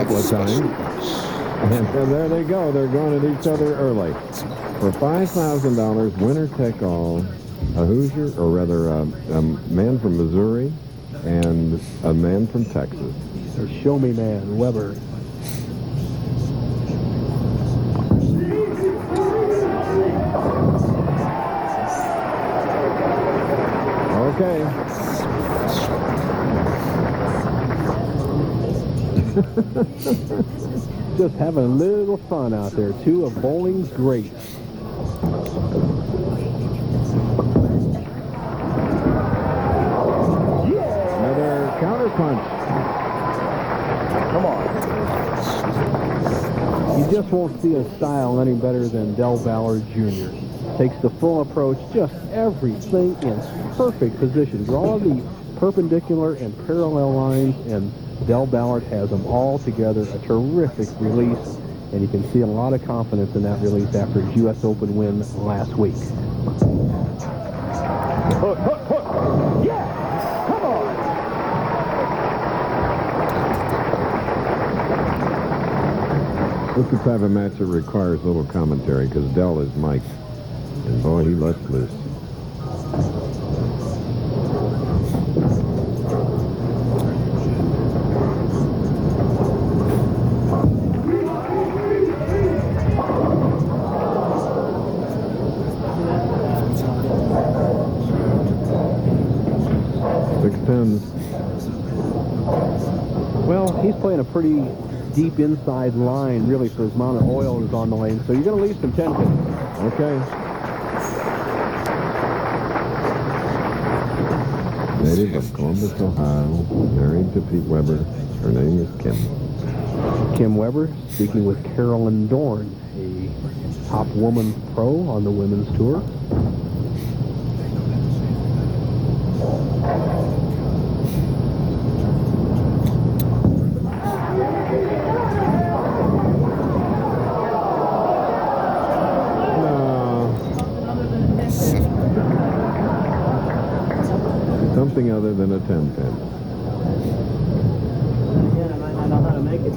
couple of times. And there they go. They're going at each other early. For $5,000, winner take all, a Hoosier, or rather a man from Missouri and a man from Texas. The show me man, Weber. Okay. Just having a little fun out there. Two of bowling's greats. Another counter punch. Come on. You just won't see a style any better than Del Ballard Jr. Takes the full approach, just everything in perfect position. Draw the perpendicular and parallel lines, and Del Ballard has them all together. A terrific release, and you can see a lot of confidence in that release after his U.S. Open win last week. Hook, hook, hook. Yeah! Come on! This is the type of match that requires little commentary because Del is mic'd. And boy, he lets loose. Well, he's playing a pretty deep inside line, really, for his amount of oil is on the lane. So you're going to leave some 10 pins. Okay. Native of Columbus, Ohio, married to Pete Weber. Her name is Kim. Kim Weber speaking with Carolyn Dorn, a top woman pro on the women's tour. Something other than a 10 pin. Again, I might not know how to make it.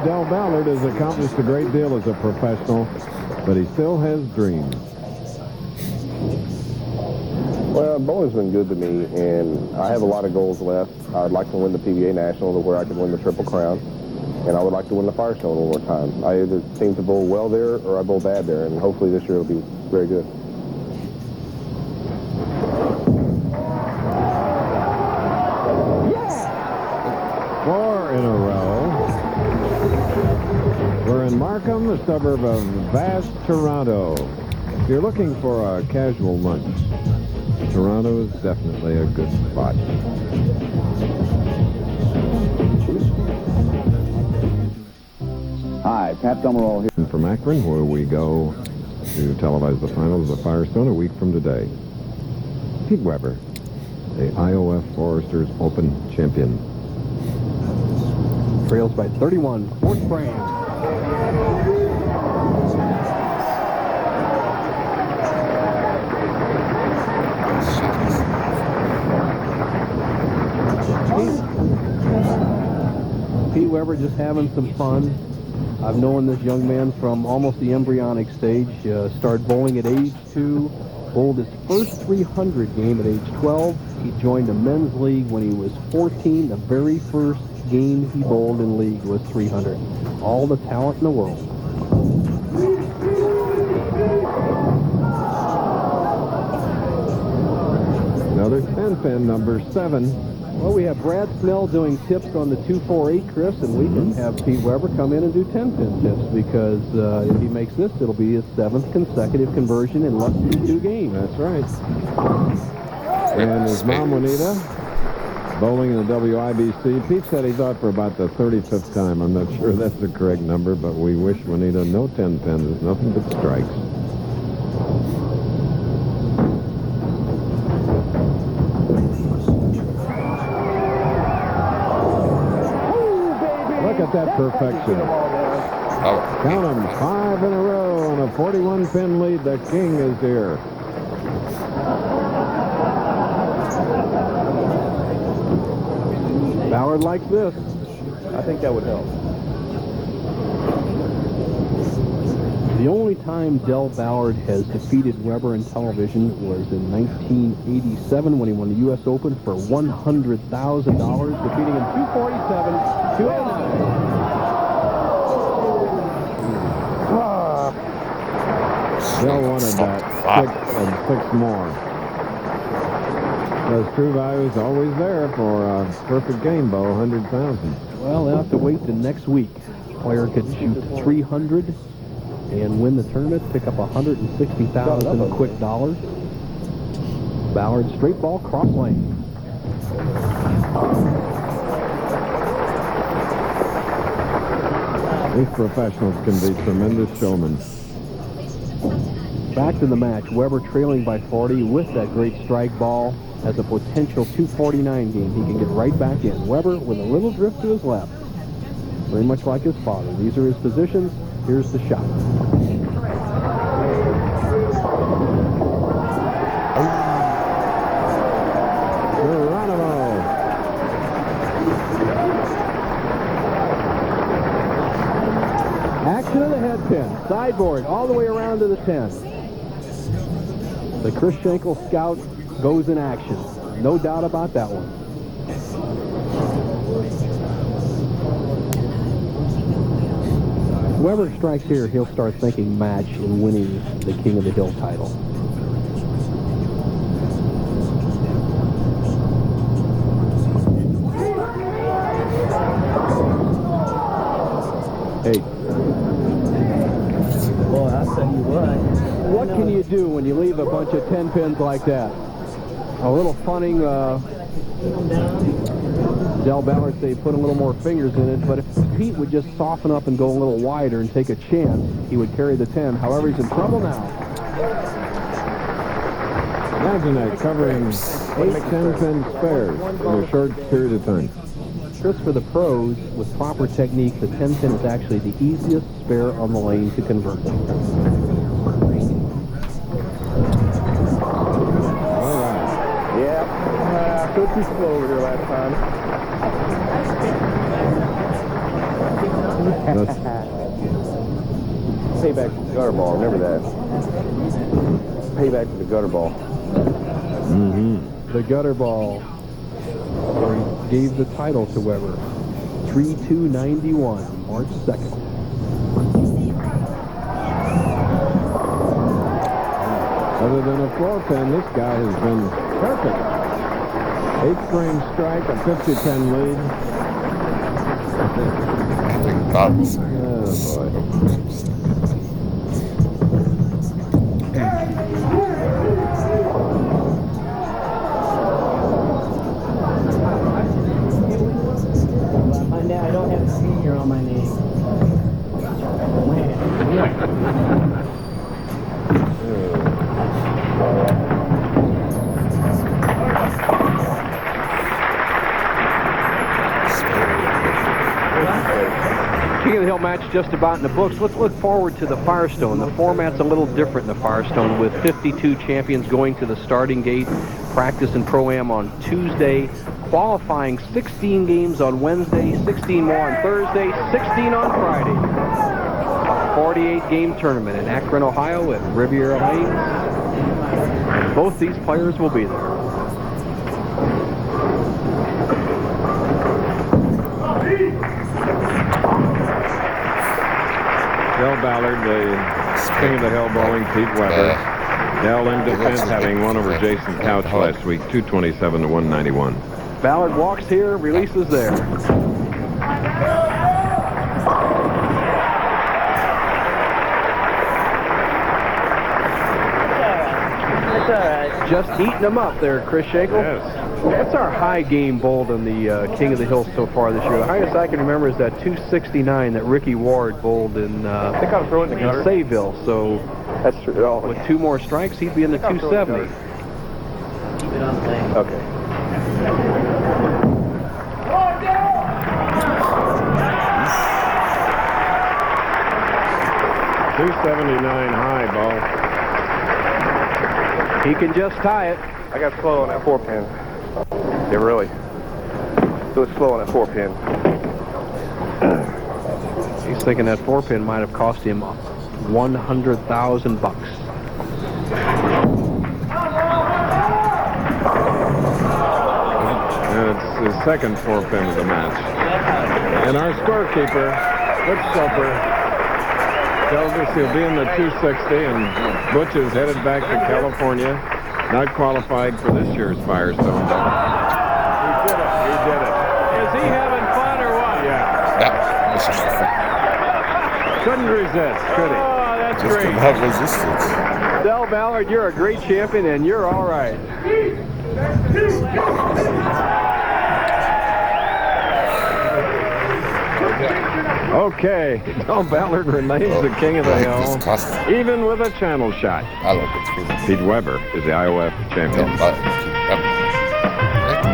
Del Ballard has accomplished a great deal as a professional, but he still has dreams. Well, bowling's been good to me, and I have a lot of goals left. I'd like to win the PBA National to where I could win the Triple Crown, and I would like to win the Firestone one more time. I either seem to bowl well there or I bowl bad there, and hopefully this year it'll be very good. Yeah! 4 in a row. We're in Markham, the suburb of vast Toronto. If you're looking for a casual lunch, Toronto is definitely a good spot. Hi, Pat Summerall here. From Akron, where we go to televise the finals of the Firestone a week from today. Pete Weber, the IOF Forresters Open champion. Trails by 31, fourth frame. Pete Weber just having some fun. I've known this young man from almost the embryonic stage. Started bowling at age 2, bowled his first 300 game at age 12. He joined the men's league when he was 14. The very first game he bowled in league was 300. All the talent in the world. Another 10 pin, number 7. Well, we have Brad Snell doing tips on the 248, Chris, and we can have Pete Weber come in and do 10-pin tips because if he makes this, it'll be his 7th consecutive conversion in less than 2 games. That's right. And his mom, Juanita, bowling in the WIBC. Pete said he's out for about the 35th time. I'm not sure that's the correct number, but we wish Juanita no 10 pins, nothing but strikes. Look at that perfection. Count them, 5 in a row on a 41-pin lead. The king is here. Ballard like this. I think that would help. The only time Del Ballard has defeated Weber in television was in 1987 when he won the U.S. Open for $100,000, defeating him 247, 209. Del wanted that 6 and 6 more. Because true value is always there for a perfect game bow, 100,000. Well, they'll have to wait till next week. Player could shoot 300 and win the tournament, pick up 160,000 quick dollars. Ballard straight ball, cross lane. These professionals can be tremendous showmen. Back to the match. Weber trailing by 40 with that great strike ball. Has a potential 249 game. He can get right back in. Weber with a little drift to his left. Very much like his father. These are his positions. Here's the shot. Geronimo. Action of the head pin. Sideboard all the way around to the 10. The Chris Schenkel scout goes in action. No doubt about that one. Whoever strikes here, he'll start thinking match and winning the King of the Hill title. Hey. Boy, I tell you what. What can you do when you leave a bunch of 10 pins like that? A little funning, Del Ballard say put a little more fingers in it, but if Pete would just soften up and go a little wider and take a chance, he would carry the 10. However, he's in trouble now. Imagine that, covering 8 10-pin spares in a short period of time. Chris, for the pros, with proper technique, the 10 pin is actually the easiest spare on the lane to convert. Go too slow over here last time. Payback to the gutter ball. Remember that. Payback to the gutter ball. The gutter ball, where he gave the title to Weber. 3-2-91, March 2nd. Other than a floor pin, this guy has been perfect. 8-frame strike, a 50-10 lead. Oh, boy. I find out I don't have a senior on my name. King of the Hill match just about in the books. Let's look forward to the Firestone. The format's a little different in the Firestone, with 52 champions going to the starting gate, practice and Pro-Am on Tuesday, qualifying 16 games on Wednesday, 16 more on Thursday, 16 on Friday. A 48-game tournament in Akron, Ohio at Riviera Lane. Both these players will be there. Del Ballard, the King of the Hill bowling, Pete Weber. Del in defense, having won over Jason Couch last week, 227 to 191. Ballard walks here, releases there. It's all right. just eating them up there, Chris Schenkel. Yes. What's our high game bowled in the King of the Hill so far this year? The highest I can remember is that 269 that Ricky Ward bowled in, I think I'll throw it in the gutter. Sayville. So That's true. Oh, with 2 more strikes, he'd be in the 270. Keep it on the lane. okay. .279 high, Bo. He can just tie it. I got slow on that 4-pin. Yeah, really. It was slow on that 4-pin. He's thinking that 4-pin might have cost him $100,000. It's his second 4-pin of the match. And our scorekeeper, Butch Soper, tells us he'll be in the 260, and Butch is headed back to California, not qualified for this year's Firestone. He did it. He did it. Is he having fun or what? Yeah. Yeah, this is Couldn't resist, could he? Oh, that's just great. didn't have resistance. Del Ballard, you're a great champion, and you're all right. Okay, Del Ballard remains the king of the hill, Disgusting. even with a channel shot. I love it. Pete Weber is the IOF champion. Yeah, but-